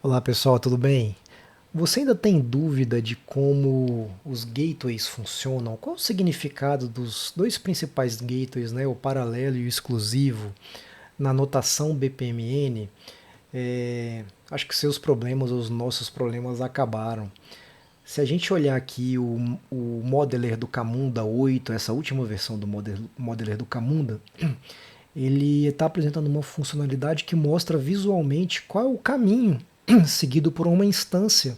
Olá pessoal, tudo bem? Você ainda tem dúvida de como os gateways funcionam? Qual o significado dos dois principais gateways, né, o paralelo e o exclusivo, na notação BPMN? Acho que seus problemas, os nossos problemas acabaram. Se a gente olhar aqui o modeler do Camunda 8, essa última versão do modeler do Camunda, ele está apresentando uma funcionalidade que mostra visualmente qual é o caminho seguido por uma instância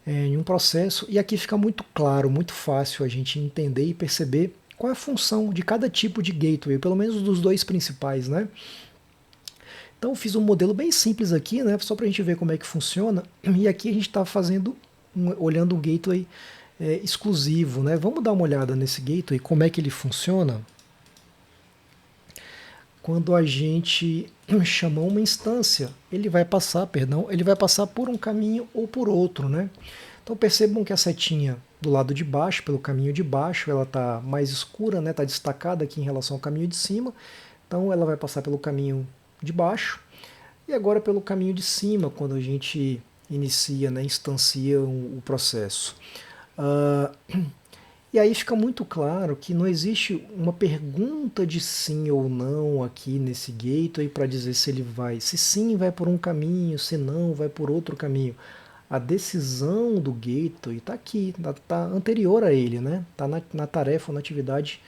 em um processo, e aqui fica muito claro, muito fácil a gente entender e perceber qual é a função de cada tipo de gateway, pelo menos dos dois principais, né? Então eu fiz um modelo bem simples aqui, né, só para a gente ver como é que funciona, e aqui a gente está fazendo, olhando um gateway exclusivo, né? Vamos dar uma olhada nesse gateway, como é que ele funciona quando a gente chamar uma instância, ele vai passar por um caminho ou por outro, né? Então percebam que a setinha do lado de baixo, pelo caminho de baixo, ela está mais escura, né? Está destacada aqui em relação ao caminho de cima. Então ela vai passar pelo caminho de baixo e agora pelo caminho de cima, quando a gente inicia, né, instancia o processo. Uh, e aí fica muito claro que não existe uma pergunta de sim ou não aqui nesse gateway para dizer se ele vai, se sim vai por um caminho, se não vai por outro caminho. A decisão do gateway está aqui, está anterior a ele, né? Está na tarefa, na atividade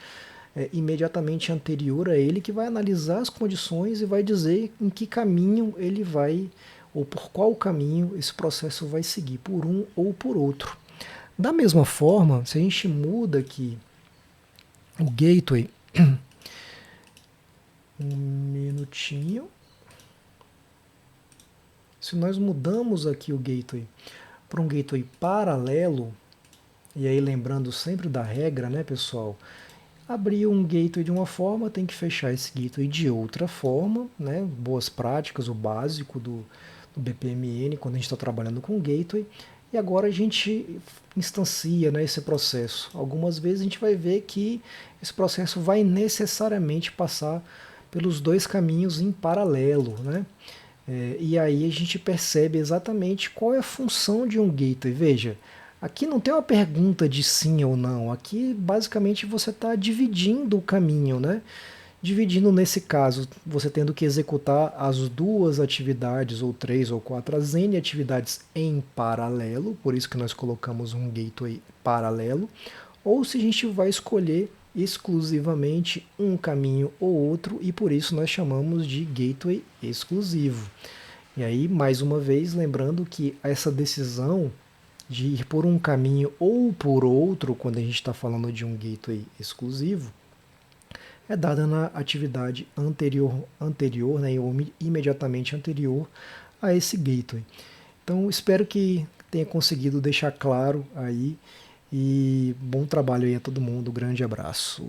imediatamente anterior a ele, que vai analisar as condições e vai dizer em que caminho ele vai, ou por qual caminho esse processo vai seguir, por um ou por outro. Da mesma forma, se a gente muda aqui o gateway, um minutinho, se nós mudamos aqui o gateway para um gateway paralelo, e aí lembrando sempre da regra, né, pessoal? Abrir um gateway de uma forma, tem que fechar esse gateway de outra forma, né? Boas práticas, o básico do BPMN quando a gente está trabalhando com gateway. E agora a gente instancia, né, esse processo. Algumas vezes a gente vai ver que esse processo vai necessariamente passar pelos dois caminhos em paralelo, né? E aí a gente percebe exatamente qual é a função de um gateway. Veja, aqui não tem uma pergunta de sim ou não. Aqui basicamente você está dividindo o caminho, né? Dividindo nesse caso, você tendo que executar as duas atividades, ou três ou quatro, as N atividades em paralelo, por isso que nós colocamos um gateway paralelo, ou se a gente vai escolher exclusivamente um caminho ou outro, e por isso nós chamamos de gateway exclusivo. E aí, mais uma vez, lembrando que essa decisão de ir por um caminho ou por outro, quando a gente está falando de um gateway exclusivo, é dada na atividade anterior, né, ou imediatamente anterior a esse gateway. Então, espero que tenha conseguido deixar claro aí e bom trabalho aí a todo mundo. Grande abraço.